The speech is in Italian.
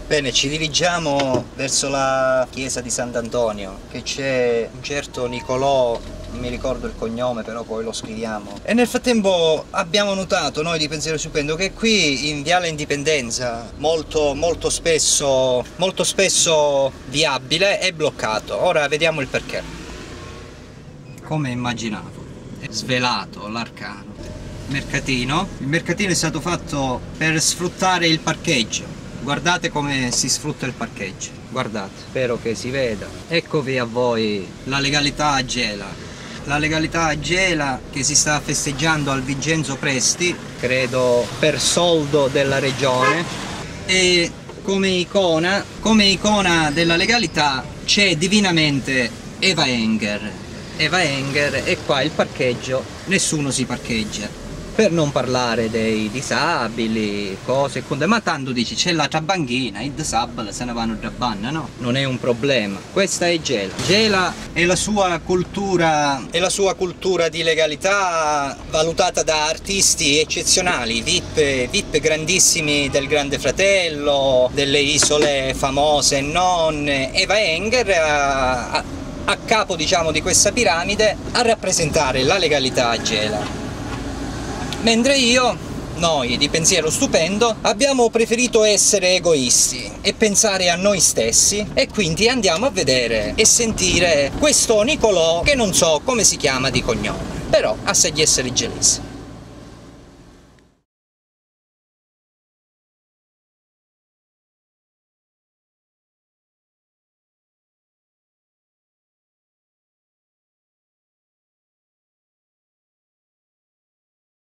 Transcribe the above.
Bene, ci dirigiamo verso la chiesa di Sant'Antonio, che c'è un certo Nicolò, non mi ricordo il cognome, però poi lo scriviamo. E nel frattempo abbiamo notato, noi di Pensiero Stupendo, che qui in Viale Indipendenza, molto spesso viabile, è bloccato. Ora vediamo il perché. Come immaginavo, è svelato l'arcano. Il mercatino è stato fatto per sfruttare il parcheggio. Guardate come si sfrutta il parcheggio, guardate, spero che si veda. Eccovi a voi la legalità a Gela. La legalità a Gela che si sta festeggiando al Vincenzo Presti, credo per soldo della regione. E come icona della legalità c'è divinamente Eva Enger. Eva Enger, e qua il parcheggio, nessuno si parcheggia. Per non parlare dei disabili, cose, ma tanto dici c'è la trabanchina, i disabili se ne vanno a trabanna, no? Non è un problema. Questa è Gela. Gela è la sua cultura di legalità valutata da artisti eccezionali, VIP grandissimi del Grande Fratello, delle isole famose e non. Eva Enger a capo, diciamo, di questa piramide a rappresentare la legalità a Gela. Mentre noi di Pensiero Stupendo abbiamo preferito essere egoisti e pensare a noi stessi, e quindi andiamo a vedere e sentire questo Nicolò che non so come si chiama di cognome, però ha sa di essere gelese.